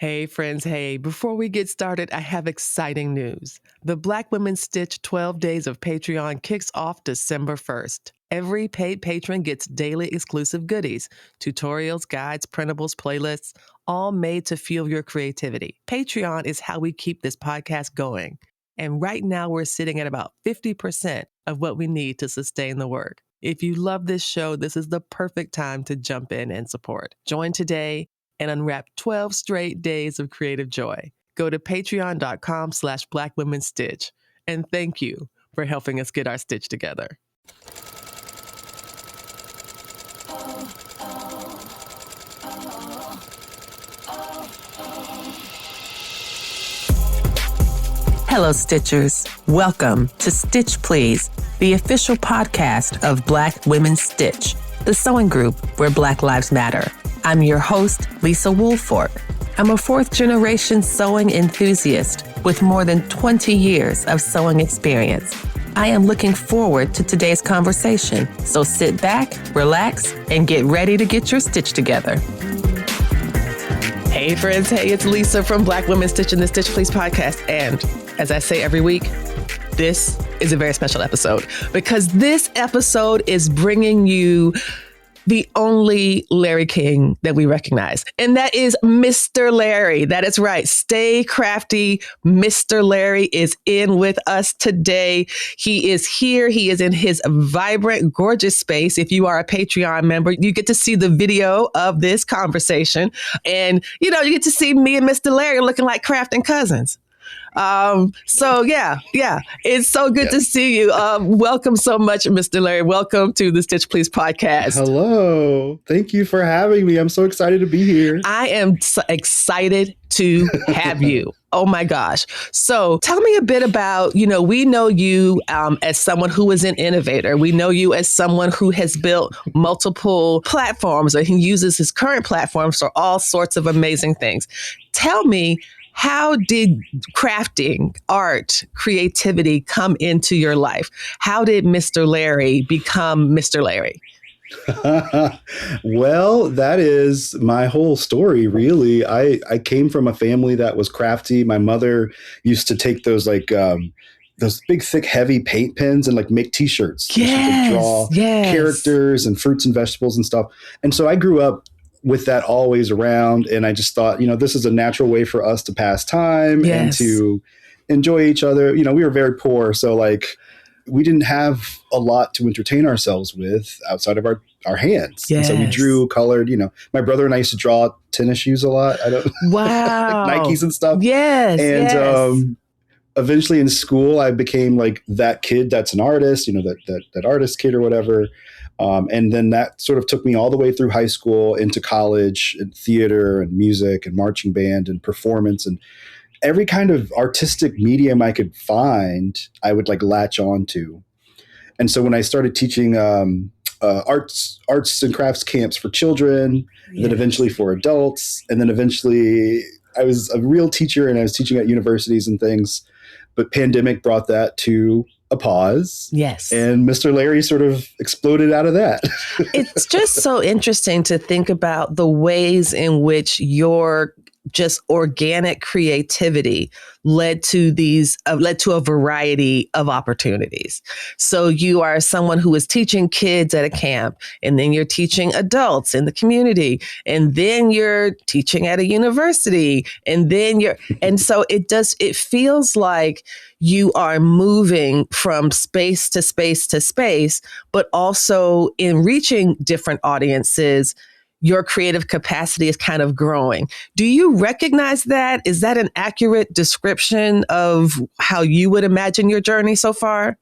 Hey, friends. Hey, before we get started, I have exciting news. The Black Women Stitch 12 Days of Patreon kicks off December 1st. Every paid patron gets daily exclusive goodies, tutorials, guides, printables, playlists, all made to fuel your creativity. Patreon is how we keep this podcast going. And right now, we're sitting at about 50% of what we need to sustain the work. If you love this show, this is the perfect time to jump in and support. Join today and unwrap 12 straight days of creative joy. Go to patreon.com/blackwomenstitch. And thank you for helping us get our stitch together. Hello, Stitchers. Welcome to Stitch Please, the official podcast of Black Women Stitch, the sewing group where Black Lives Matter. I'm your host, Lisa Woolfork. I'm a fourth-generation sewing enthusiast with more than 20 years of sewing experience. I am looking forward to today's conversation, so sit back, relax, and get ready to get your stitch together. Hey, friends. Hey, it's Lisa from Black Women Stitch and the Stitch Please podcast. And as I say every week, this is a very special episode because this episode is bringing you the only Larrie King that we recognize, and that is Mr. Larrie. That is right. Stay crafty. Mr. Larrie is in with us today. He is here. He is in his vibrant, gorgeous space. If you are a Patreon member, you get to see the video of this conversation. And, you get to see me and Mr. Larrie looking like crafting cousins. So yeah, it's so good to see you. Welcome so much, Mr. Larrie. Welcome to the Stitch Please podcast. Hello. Thank you for having me. I'm so excited to be here. I am so excited to have you. Oh my gosh. So tell me a bit about, we know you as someone who is an innovator. We know you as someone who has built multiple platforms, or he uses his current platforms for all sorts of amazing things. Tell me, how did crafting, art, creativity come into your life? How did Mr. Larrie become Mr. Larrie? Well, that is my whole story, really. I came from a family that was crafty. My mother used to take those those big, thick, heavy paint pens and make T-shirts. Yes, draw characters and fruits and vegetables and stuff. And so I grew up with that always around. And I just thought, this is a natural way for us to pass time and to enjoy each other. We were very poor. So we didn't have a lot to entertain ourselves with outside of our hands. Yes. And so we drew, colored, my brother and I used to draw tennis shoes a lot. Wow. Nikes and stuff. Yes. And eventually in school, I became that kid that's an artist, that artist kid or whatever. And then that sort of took me all the way through high school into college and theater and music and marching band and performance and every kind of artistic medium I could find, I would latch on to. And so when I started teaching arts and crafts camps for children, and then eventually for adults, and then eventually I was a real teacher and I was teaching at universities and things, but pandemic brought that to a pause. Yes. And Mr. Larrie sort of exploded out of that. It's just so interesting to think about the ways in which your just organic creativity led to a variety of opportunities. So you are someone who is teaching kids at a camp, and then you're teaching adults in the community, and then you're teaching at a university, and so it feels like you are moving from space to space to space, but also in reaching different audiences, your creative capacity is kind of growing. Do you recognize that? Is that an accurate description of how you would imagine your journey so far?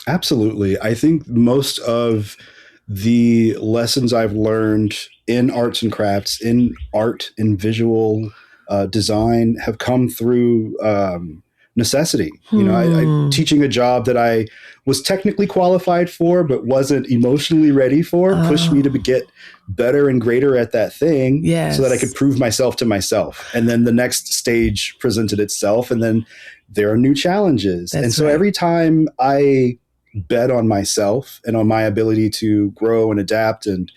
Absolutely. I think most of the lessons I've learned in arts and crafts, in art, in visual design have come through necessity. I teaching a job that I was technically qualified for, but wasn't emotionally ready for, pushed me to get better and greater at that thing so that I could prove myself to myself. And then the next stage presented itself, and then there are new challenges. So every time I bet on myself and on my ability to grow and adapt and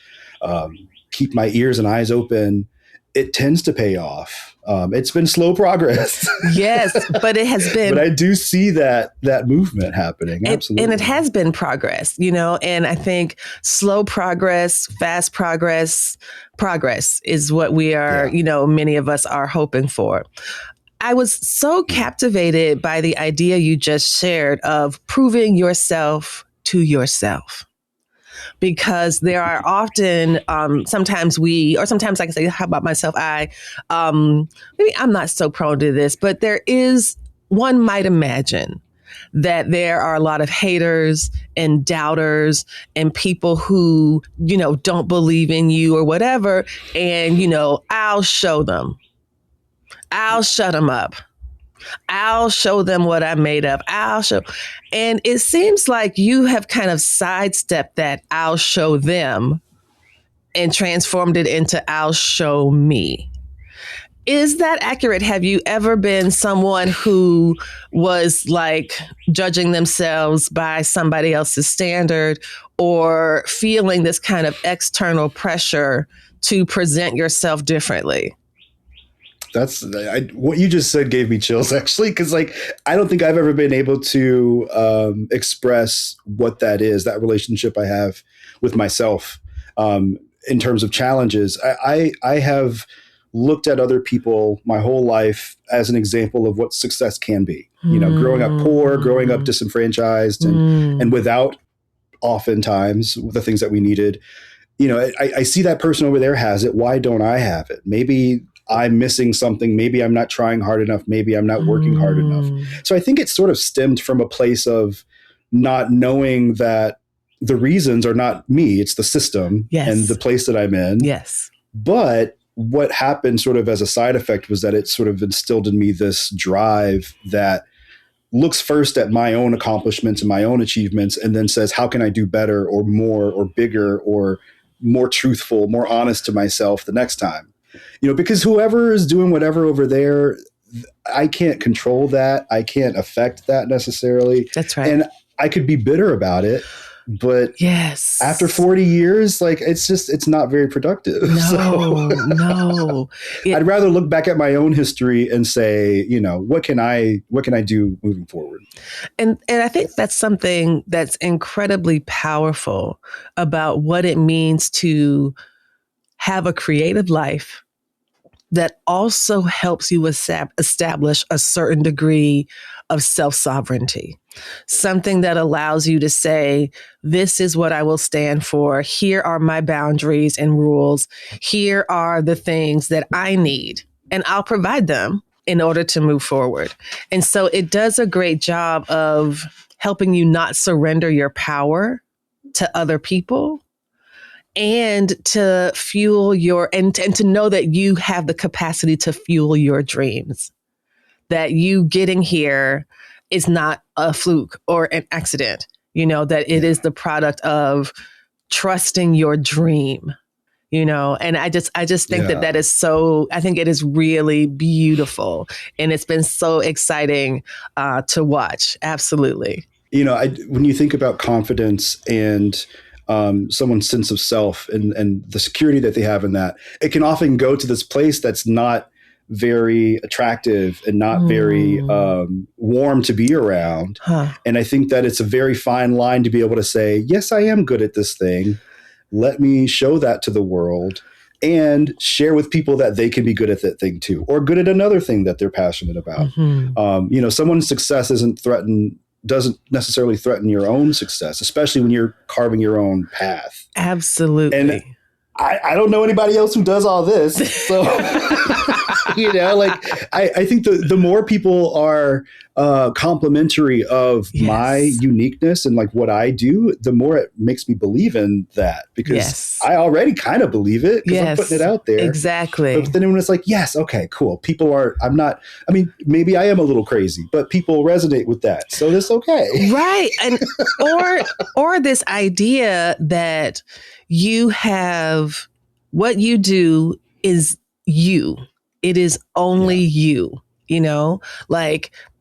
keep my ears and eyes open, it tends to pay off. It's been slow progress. Yes, but it has been. But I do see that movement happening. Absolutely. And it has been progress, and I think slow progress, fast progress is what we are, many of us are hoping for. I was so captivated by the idea you just shared of proving yourself to yourself. Because there are often, sometimes I can say, how about myself? Maybe I'm not so prone to this, but one might imagine that there are a lot of haters and doubters and people who, don't believe in you or whatever. And, I'll show them. I'll shut them up. I'll show them what I'm made of. And it seems like you have kind of sidestepped that I'll show them and transformed it into I'll show me. Is that accurate? Have you ever been someone who was like judging themselves by somebody else's standard or feeling this kind of external pressure to present yourself differently? What you just said gave me chills, actually, because I don't think I've ever been able to express what that is, that relationship I have with myself in terms of challenges. I have looked at other people my whole life as an example of what success can be. Growing up poor, growing up disenfranchised, and without oftentimes the things that we needed. I see that person over there has it. Why don't I have it? Maybe I'm missing something. Maybe I'm not trying hard enough. Maybe I'm not working hard enough. So I think it sort of stemmed from a place of not knowing that the reasons are not me. It's the system and the place that I'm in. Yes. But what happened sort of as a side effect was that it sort of instilled in me this drive that looks first at my own accomplishments and my own achievements and then says, how can I do better or more or bigger or more truthful, more honest to myself the next time? Because whoever is doing whatever over there, I can't control that. I can't affect that necessarily. That's right. And I could be bitter about it, but yes, after 40 years, it's not very productive. No. I'd rather look back at my own history and say, what can I do moving forward? And I think that's something that's incredibly powerful about what it means to have a creative life that also helps you establish a certain degree of self-sovereignty. Something that allows you to say, this is what I will stand for. Here are my boundaries and rules. Here are the things that I need, and I'll provide them in order to move forward. And so it does a great job of helping you not surrender your power to other people, and to fuel and to know that you have the capacity to fuel your dreams, that you getting here is not a fluke or an accident, that it is the product of trusting your dream, and I just think that is so, I think it is really beautiful, and it's been so exciting to watch. Absolutely. When you think about confidence and someone's sense of self and the security that they have in that, it can often go to this place that's not very attractive and not very warm to be around. And I think that it's a very fine line to be able to say, yes, I am good at this thing. Let me show that to the world and share with people that they can be good at that thing too, or good at another thing that they're passionate about. Someone's success doesn't necessarily threaten your own success, especially when you're carving your own path. Absolutely. And I don't know anybody else who does all this. So, I think the more people are complimentary of my uniqueness and what I do, the more it makes me believe in that, because I already kind of believe it because I'm putting it out there. Exactly. But then when it's yes, okay, cool. Maybe I am a little crazy, but people resonate with that. So that's okay. Right. And, or this idea that you have, what you do is you. It is only you,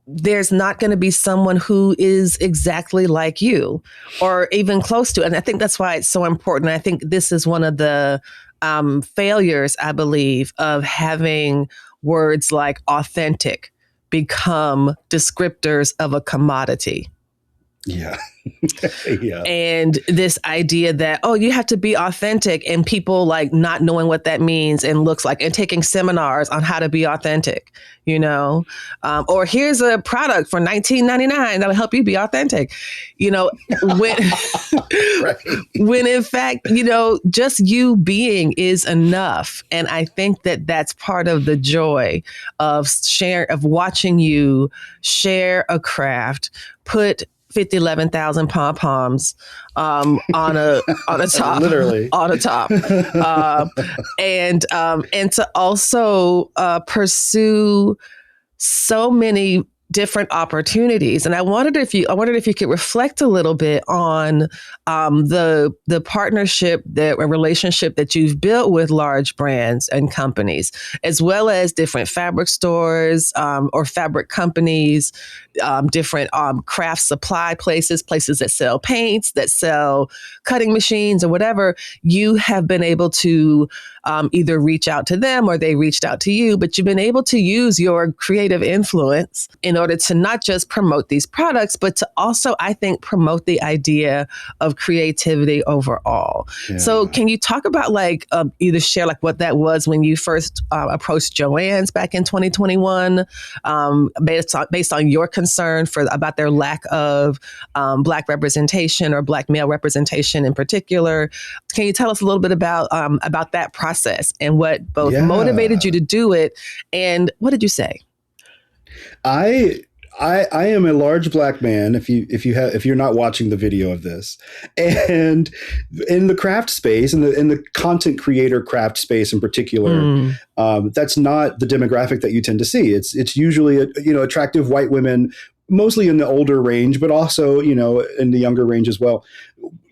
there's not going to be someone who is exactly like you or even close to it. And I think that's why it's so important. I think this is one of the failures, I believe, of having words like authentic become descriptors of a commodity. Yeah. Yeah. And this idea that, oh, you have to be authentic, and people like not knowing what that means and looks like, and taking seminars on how to be authentic, or here's a product for $19.99 that'll help you be authentic, when, Right. when in fact, just you being is enough. And I think that that's part of the joy of watching you share a craft, put 11,000 pom-poms on a top, Literally on a top, and to also pursue so many different opportunities. And I wondered if you could reflect a little bit on the partnership, a relationship that you've built with large brands and companies, as well as different fabric stores or fabric companies, different craft supply places that sell paints, that sell cutting machines or whatever. You have been able to either reach out to them or they reached out to you, but you've been able to use your creative influence in order to not just promote these products, but to also, I think, promote the idea of creativity overall. Yeah. So can you talk about either share what that was when you first approached Joann's back in 2021, based on your concern about their lack of Black representation or Black male representation in particular? Can you tell us a little bit about that process and what both motivated you to do it, and what did you say? I am a large Black man. If you're not watching the video of this, and in the craft space, in the content creator craft space in particular, that's not the demographic that you tend to see. It's usually attractive white women, mostly in the older range, but also in the younger range as well.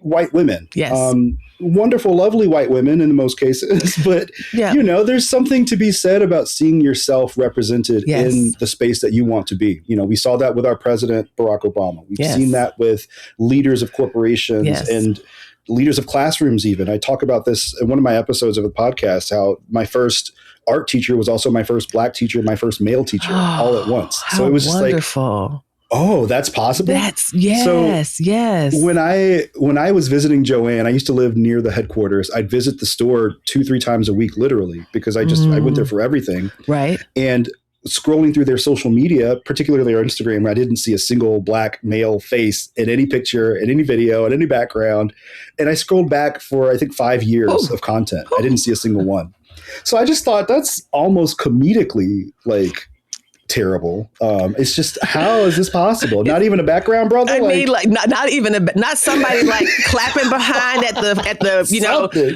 White women, yes. Wonderful, lovely white women in most cases, but there's something to be said about seeing yourself represented in the space that you want to be. We saw that with our president, Barack Obama. We've seen that with leaders of corporations and leaders of classrooms even. I talk about this in one of my episodes of the podcast, how my first art teacher was also my first Black teacher, my first male teacher, all at once. So it was wonderful. Just oh, that's possible? Yes. When I was visiting Joann, I used to live near the headquarters. I'd visit the store 2-3 times a week, literally, because I went there for everything. Right. And scrolling through their social media, particularly their Instagram, I didn't see a single Black male face in any picture, in any video, in any background. And I scrolled back for, I think, 5 years of content. I didn't see a single one. So I just thought that's almost comedically terrible. It's just, how is this possible? Not even a background brother. I mean, not even not somebody clapping behind at the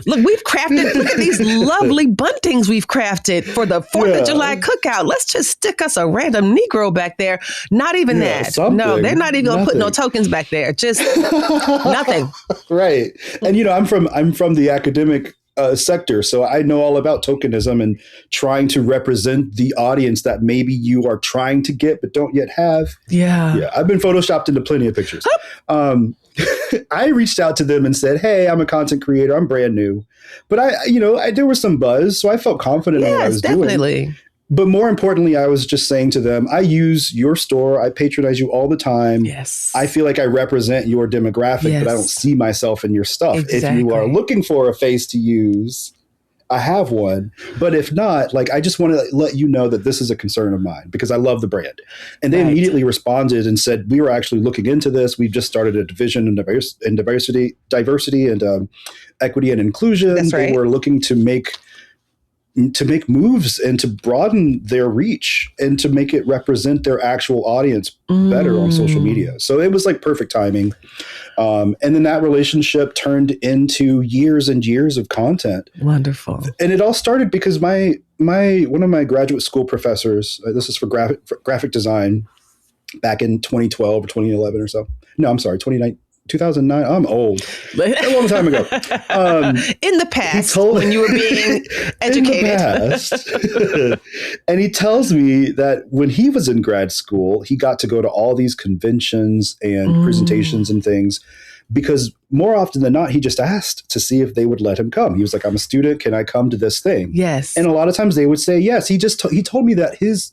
look, we've crafted. Look at these lovely buntings we've crafted for the 4th of July cookout. Let's just stick us a random Negro back there. Not even that. Something. No, they're not even gonna put no tokens back there. Just nothing. Right. And I'm from the academic sector. So I know all about tokenism and trying to represent the audience that maybe you are trying to get but don't yet have. Yeah. I've been photoshopped into plenty of pictures. I reached out to them and said, hey, I'm a content creator. I'm brand new. But there was some buzz, so I felt confident in what I was doing. But more importantly, I was just saying to them, I use your store. I patronize you all the time. Yes. I feel like I represent your demographic, but I don't see myself in your stuff. Exactly. If you are looking for a face to use, I have one. But if not, I just want to let you know that this is a concern of mine because I love the brand. And they immediately responded and said, we were actually looking into this. We've just started a division in diversity and equity and inclusion. That's right. They were looking to make moves and to broaden their reach and to make it represent their actual audience better on social media. So it was perfect timing. And then that relationship turned into years and years of content. Wonderful. And it all started because one of my graduate school professors, this is for graphic design back in 2012 or 2011 or so. No, I'm sorry, 2009. I'm old. A long time ago. In the past, when you were being educated. In the past. And he tells me that when he was in grad school, he got to go to all these conventions and presentations and things. because more often than not, he just asked to see if they would let him come. He was like, I'm a student. Can I come to this thing? Yes. And a lot of times they would say yes. He told me that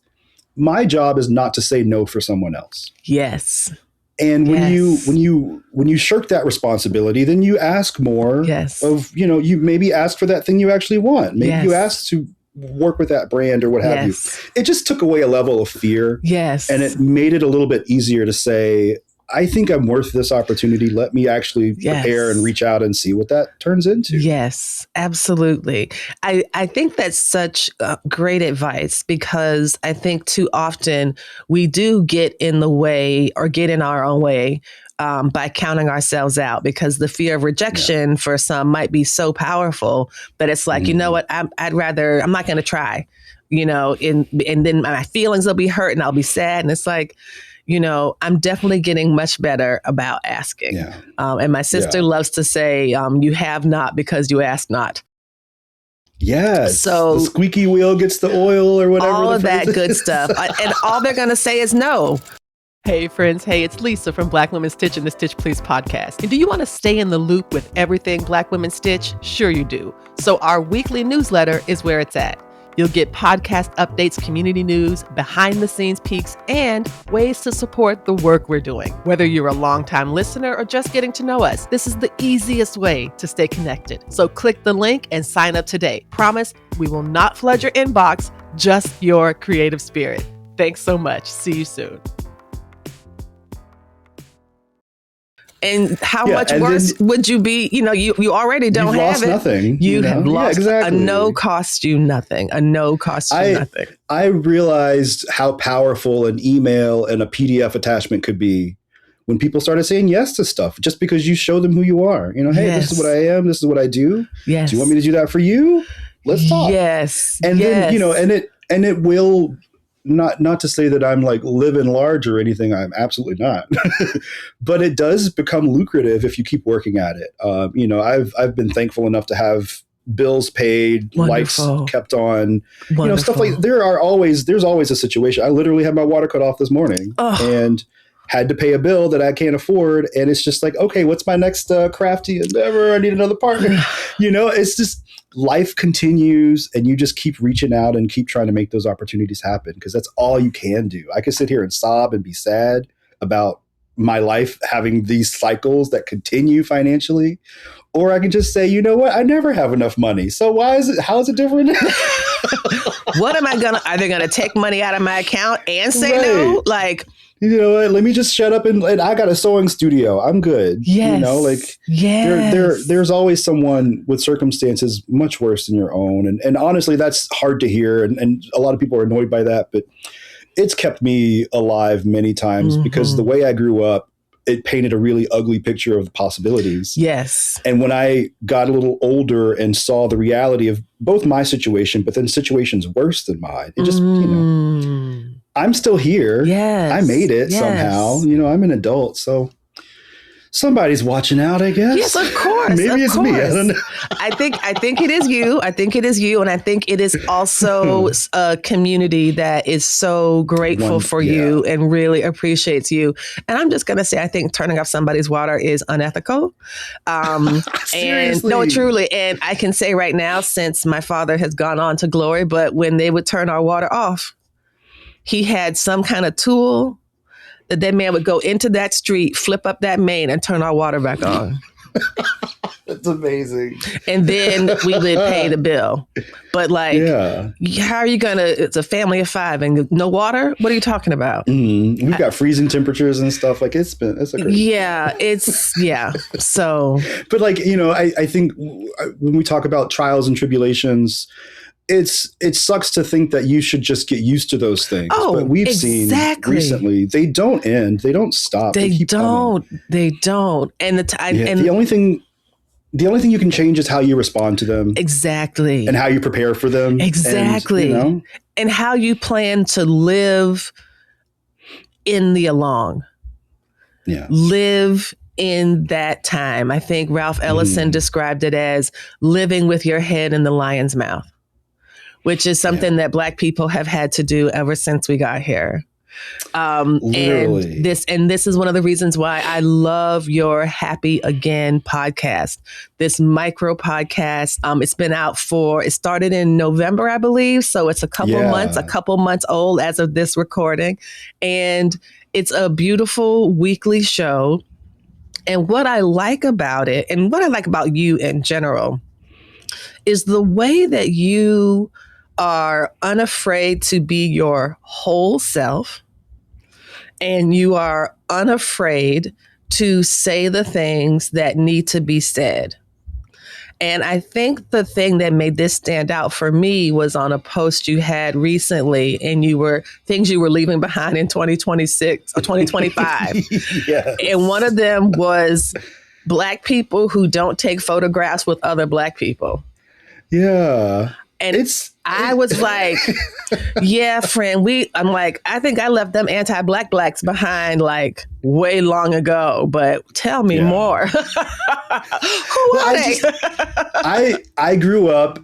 my job is not to say no for someone else. Yes. And when you shirk that responsibility, then you ask more of, you maybe ask for that thing you actually want. Maybe you ask to work with that brand or what have you. It just took away a level of fear. Yes. And it made it a little bit easier to say, I think I'm worth this opportunity. Let me actually prepare and reach out and see what that turns into. Yes, absolutely. I think that's such great advice, because I think too often we do get in the way or get in our own way by counting ourselves out, because the fear of rejection for some might be so powerful that it's like, you know what, I'm not going to try, and then my feelings will be hurt and I'll be sad. And it's like, I'm definitely getting much better about asking. Yeah. And my sister loves to say, you have not because you ask not. Yes. So the squeaky wheel gets the oil or whatever. All of that good stuff. And all they're going to say is no. Hey friends, it's Lisa from Black Women Stitch and the Stitch Please podcast. And do you want to stay in the loop with everything Black Women Stitch? Sure you do. So our weekly newsletter is where it's at. You'll get podcast updates, community news, behind the scenes peeks, and ways to support the work we're doing. Whether you're a longtime listener or just getting to know us, this is the easiest way to stay connected. So click the link and sign up today. Promise we will not flood your inbox, just your creative spirit. Thanks so much. See you soon. And how much worse would you be? You already don't have lost it. Nothing. You have lost a no cost you nothing. A no cost you nothing. I realized how powerful an email and a PDF attachment could be when people started saying yes to stuff, just because you show them who you are. Hey, this is what I am. This is what I do. Yes. Do you want me to do that for you? Let's talk. Yes. And then, and it will. Not to say that I'm like living large or anything. I'm absolutely not. But it does become lucrative if you keep working at it. I've been thankful enough to have bills paid, lights kept on, stuff like there's always a situation. I literally had my water cut off this morning and had to pay a bill that I can't afford. And it's just like, okay, what's my next crafty endeavor? I need another partner. It's just, life continues and you just keep reaching out and keep trying to make those opportunities happen, because that's all you can do. I could sit here and sob and be sad about my life having these cycles that continue financially, or I can just say, you know what, I never have enough money. So how is it different? What am I are they gonna take money out of my account and say no? Like, you know what? Let me just shut up and I got a sewing studio. I'm good. Yes. There's always someone with circumstances much worse than your own. And honestly, that's hard to hear. And a lot of people are annoyed by that, but it's kept me alive many times because the way I grew up, it painted a really ugly picture of the possibilities. Yes. And when I got a little older and saw the reality of both my situation, but then situations worse than mine, it just, I'm still here. Yes. I made it somehow. I'm an adult, so somebody's watching out, I guess. Yes, of course. Maybe it's me. I don't know. I think it is you. And I think it is also a community that is so grateful for you and really appreciates you. And I'm just going to say, I think turning off somebody's water is unethical. And no, truly. And I can say right now, since my father has gone on to glory, but when they would turn our water off, he had some kind of tool that man would go into that street, flip up that main, and turn our water back on. That's amazing. And then we would pay the bill. But how are you it's a family of 5 and no water? What are you talking about? We've got freezing temperatures and stuff. Like it's a great So, but I think when we talk about trials and tribulations, it sucks to think that you should just get used to those things. But we've seen recently they don't end. They don't stop. They don't. And the only thing you can change is how you respond to them. Exactly. And how you prepare for them. Exactly. And how you plan to live in the along. Yeah. Live in that time. I think Ralph Ellison described it as living with your head in the lion's mouth, which is something that Black people have had to do ever since we got here. Literally. And this is one of the reasons why I love your Happy Again podcast, this micro podcast. It started in November, I believe. So it's a couple months old as of this recording. And it's a beautiful weekly show. And what I like about it, and what I like about you in general, is the way that you are unafraid to be your whole self, and you are unafraid to say the things that need to be said. And I think the thing that made this stand out for me was on a post you had recently, and things you were leaving behind in 2026 or 2025. Yes. And one of them was Black people who don't take photographs with other Black people. Yeah. And I was like, yeah, friend, I think I left them anti-Black blacks behind like way long ago, but tell me more. Who are they? I grew up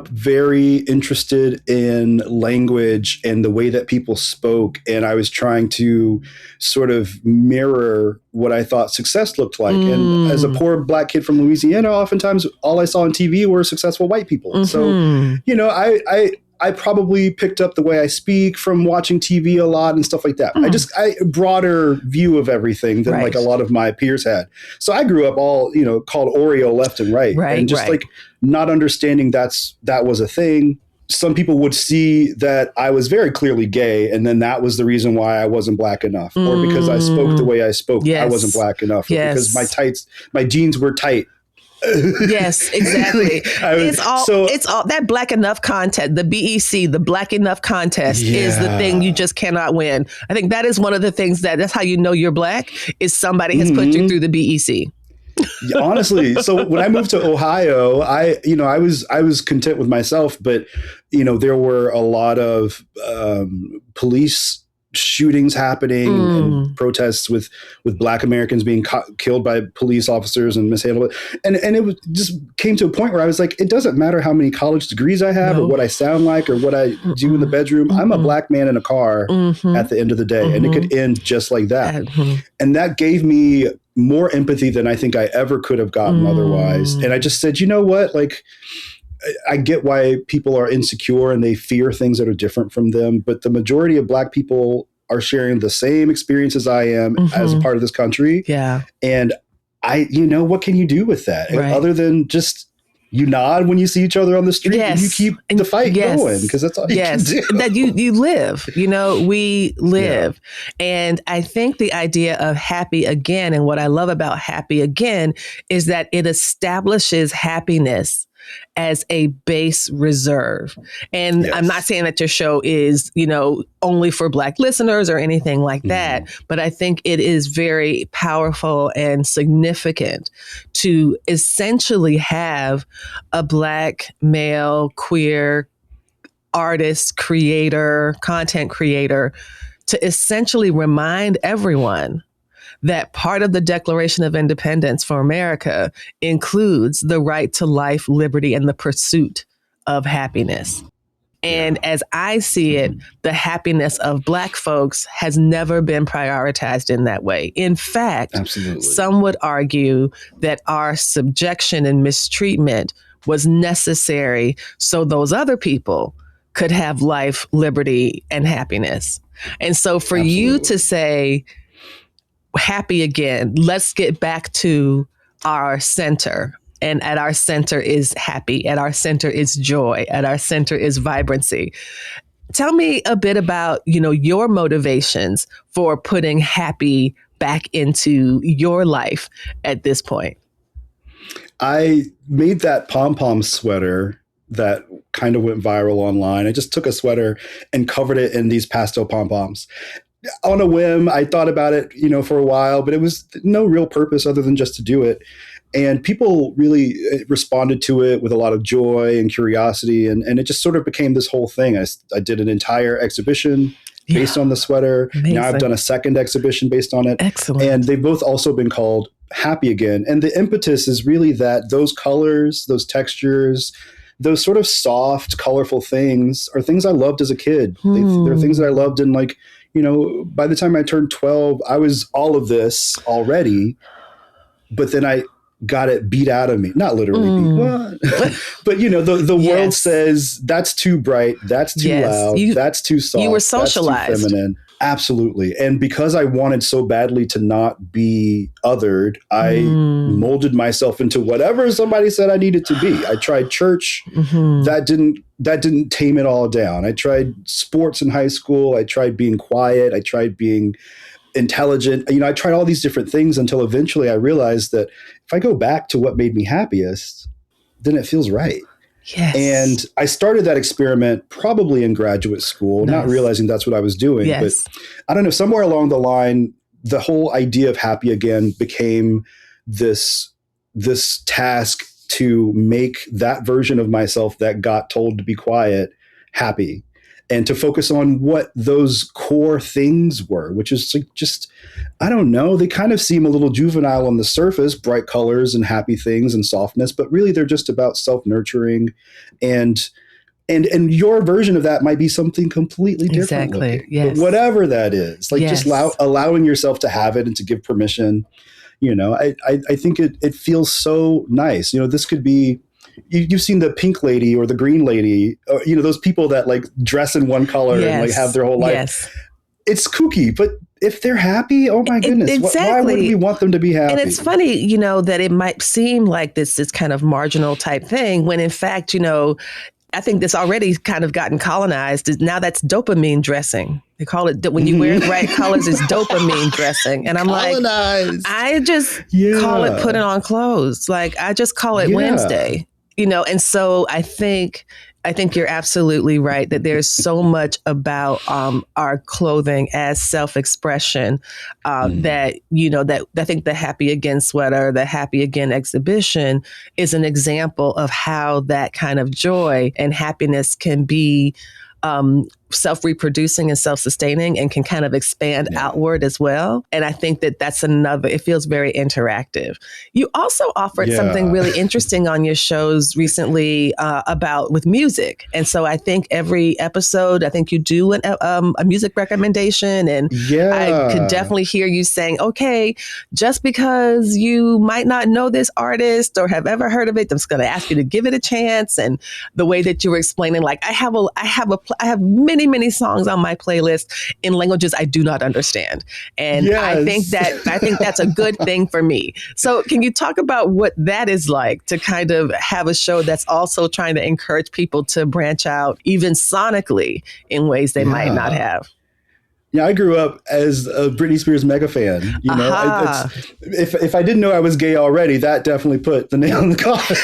very interested in language and the way that people spoke. And I was trying to sort of mirror what I thought success looked like. And as a poor Black kid from Louisiana, oftentimes all I saw on TV were successful white people. Mm-hmm. So, I probably picked up the way I speak from watching TV a lot and stuff like that. I broader view of everything than like a lot of my peers had. So I grew up all, called Oreo left and right. And just like not understanding that was a thing. Some people would see that I was very clearly gay, and then that was the reason why I wasn't Black enough, or because I spoke the way I spoke, I wasn't Black enough, or because my jeans were tight. Yes, exactly. It's all that Black enough contest, the BEC, the Black enough contest is the thing you just cannot win. I think that is one of the things that's how you know you're Black, is somebody has put you through the BEC. Honestly. So when I moved to Ohio, I was content with myself, but there were a lot of police shootings happening and protests with Black Americans being killed by police officers and mishandled. And it just came to a point where I was like, it doesn't matter how many college degrees I have or what I sound like or what I do in the bedroom. I'm a Black man in a car at the end of the day. And it could end just like that. And that gave me more empathy than I think I ever could have gotten otherwise. And I just said, you know what? Like, I get why people are insecure and they fear things that are different from them, but the majority of Black people are sharing the same experience I am as a part of this country. Yeah. And what can you do with that? Other than just you nod when you see each other on the street and you keep the fight going, because that's all you can do. That you live, we live. Yeah. And I think the idea of Happy Again, and what I love about Happy Again, is that it establishes happiness as a base reserve. And I'm not saying that your show is, only for Black listeners or anything like that, but I think it is very powerful and significant to essentially have a Black male queer artist, creator, content creator, to essentially remind everyone that part of the Declaration of Independence for America includes the right to life, liberty, and the pursuit of happiness. And as I see it, the happiness of Black folks has never been prioritized in that way. In fact, some would argue that our subjection and mistreatment was necessary so those other people could have life, liberty, and happiness. And so for you to say, Happy Again, let's get back to our center. And at our center is happy. At our center is joy. At our center is vibrancy. Tell me a bit about, your motivations for putting happy back into your life at this point. I made that pom-pom sweater that kind of went viral online. I just took a sweater and covered it in these pastel pom-poms. On a whim, I thought about it, for a while, but it was no real purpose other than just to do it. And people really responded to it with a lot of joy and curiosity. And it just sort of became this whole thing. I did an entire exhibition based on the sweater. Amazing. Now I've done a second exhibition based on it. Excellent. And they've both also been called Happy Again. And the impetus is really that those colors, those textures, those sort of soft, colorful things are things I loved as a kid. They're things that I loved in, like, by the time I turned 12, I was all of this already, but then I got it beat out of me. Not literally beat, but the Yes. world says that's too bright, that's too loud, that's too soft, you were socialized. that's too feminine. Absolutely. And because I wanted so badly to not be othered, I molded myself into whatever somebody said I needed to be. I tried church. That didn't tame it all down. I tried sports in high school. I tried being quiet. I tried being intelligent. I tried all these different things until eventually I realized that if I go back to what made me happiest, then it feels right. Yes. And I started that experiment probably in graduate school, not realizing that's what I was doing. Yes. But I don't know, somewhere along the line, the whole idea of happy again became this task to make that version of myself that got told to be quiet happy, and to focus on what those core things were, which is like just, I don't know, they kind of seem a little juvenile on the surface, bright colors and happy things and softness, but really they're just about self-nurturing, and your version of that might be something completely different. Exactly. Yes. But whatever that is, like just allowing yourself to have it and to give permission, I think it feels so nice. This could be, you've seen the pink lady or the green lady, or, those people that like dress in one color and like have their whole life. Yes. It's kooky, but if they're happy, oh my goodness, exactly. Why would we want them to be happy? And it's funny, that it might seem like this kind of marginal type thing, when in fact, I think this already kind of gotten colonized. Now that's dopamine dressing. They call it, when you wear bright colors, it's dopamine dressing. And I'm colonized. Like, I just call it putting on clothes. Like, I just call it Wednesday, and so I think you're absolutely right that there's so much about our clothing as self-expression that I think the Happy Again sweater, the Happy Again exhibition is an example of how that kind of joy and happiness can be self-reproducing and self-sustaining, and can kind of expand outward as well. And I think that's it feels very interactive. You also offered something really interesting on your shows recently with music. And so I think every episode, I think you do a music recommendation, and I could definitely hear you saying, okay, just because you might not know this artist or have ever heard of it, I'm just going to ask you to give it a chance. And the way that you were explaining, like, I have many songs on my playlist in languages I do not understand. And I think that's a good thing for me. So can you talk about what that is like to kind of have a show that's also trying to encourage people to branch out even sonically in ways they might not have? Yeah, I grew up as a Britney Spears mega fan. If I didn't know I was gay already, that definitely put the nail in the coffin.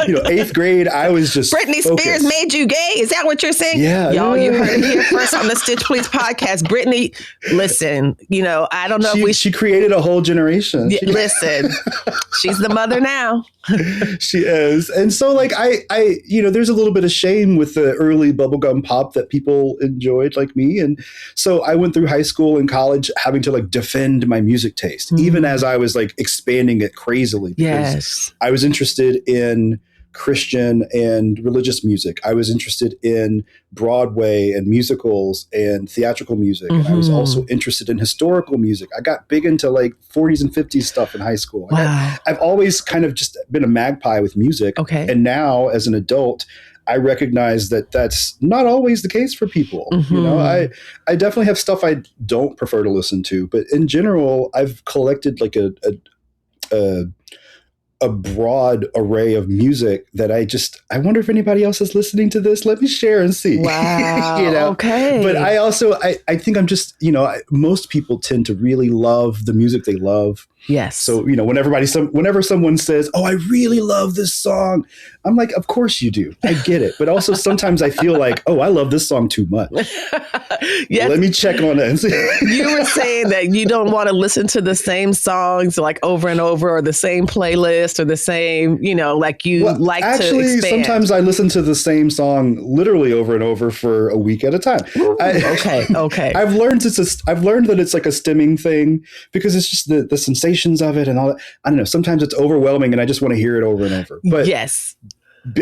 8th grade, I was just Britney Spears made you gay. Is that what you're saying? Yeah, y'all, you heard it here first on the Stitch Please podcast. Britney, listen. I don't know if she created a whole generation. Listen, she's the mother now. She is, and so like I there's a little bit of shame with the early bubblegum pop that people enjoyed, like me, and so I went through high school and college having to like defend my music taste, even as I was like expanding it crazily. Because I was interested in Christian and religious music. I was interested in Broadway and musicals and theatrical music. And I was also interested in historical music. I got big into like 40s and 50s stuff in high school. Wow. I've always kind of just been a magpie with music. Okay. And now as an adult, I recognize that that's not always the case for people. I definitely have stuff I don't prefer to listen to, but in general, I've collected like a broad array of music that I wonder if anybody else is listening to this. Let me share and see. Wow. Okay. But I also, I think I'm just, most people tend to really love the music they love. Yes. So, whenever someone says, "Oh, I really love this song," I'm like, "Of course you do. I get it." But also sometimes I feel like, "Oh, I love this song too much." Yes. Let me check on it and see. You were saying that you don't want to listen to the same songs like over and over, or the same playlist, or the same, like you like actually, to expand. Sometimes I listen to the same song literally over and over for a week at a time. Okay. I've learned that it's like a stimming thing, because it's just the sensations of it and all that. I don't know. Sometimes it's overwhelming and I just want to hear it over and over. But yes.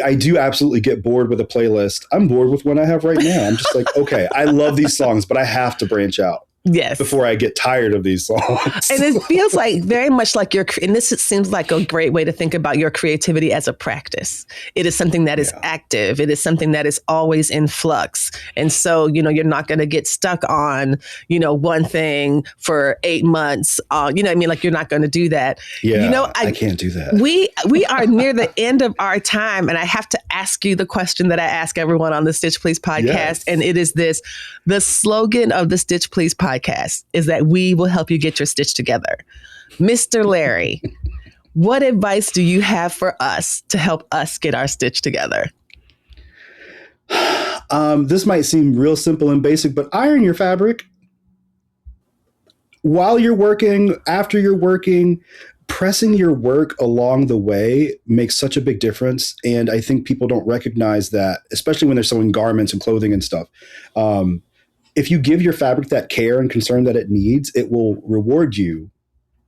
I do absolutely get bored with a playlist. I'm bored with one I have right now. I'm just like, okay, I love these songs, but I have to branch out. Yes. Before I get tired of these songs. And it feels like very much like and this seems like a great way to think about your creativity as a practice. It is something that is active. It is something that is always in flux. And so, you're not going to get stuck on, one thing for 8 months. Like you're not going to do that. Yeah, I can't do that. We are near the end of our time. And I have to ask you the question that I ask everyone on the Stitch Please podcast. Yes. And it is this: the slogan of the Stitch Please podcast is that we will help you get your stitch together. Mr. Larrie, what advice do you have for us to help us get our stitch together? This might seem real simple and basic, but iron your fabric. While you're working, after you're working, pressing your work along the way makes such a big difference. And I think people don't recognize that, especially when they're sewing garments and clothing and stuff. If you give your fabric that care and concern that it needs, it will reward you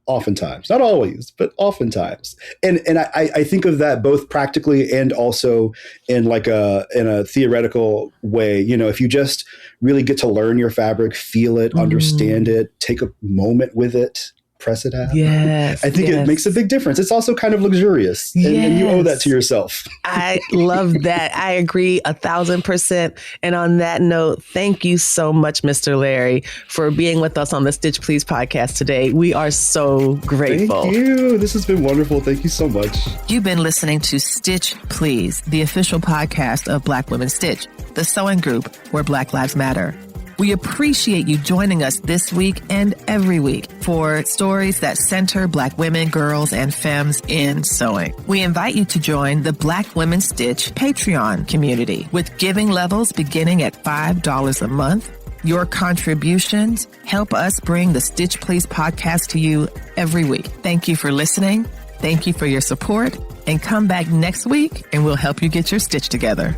oftentimes, not always, but oftentimes. And I think of that both practically and also in in a theoretical way. If you just really get to learn your fabric, feel it, understand it, take a moment with it, press it out. Yes, I think it makes a big difference. It's also kind of luxurious, and you owe that to yourself. I love that. I agree 1,000%. And on that note, thank you so much, Mr. Larrie, for being with us on the Stitch Please podcast today. We are so grateful. Thank you. This has been wonderful. Thank you so much. You've been listening to Stitch Please, the official podcast of Black Women Stitch, the sewing group where Black Lives Matter. We appreciate you joining us this week and every week for stories that center Black women, girls, and femmes in sewing. We invite you to join the Black Women Stitch Patreon community with giving levels beginning at $5 a month. Your contributions help us bring the Stitch Please podcast to you every week. Thank you for listening. Thank you for your support, and come back next week and we'll help you get your stitch together.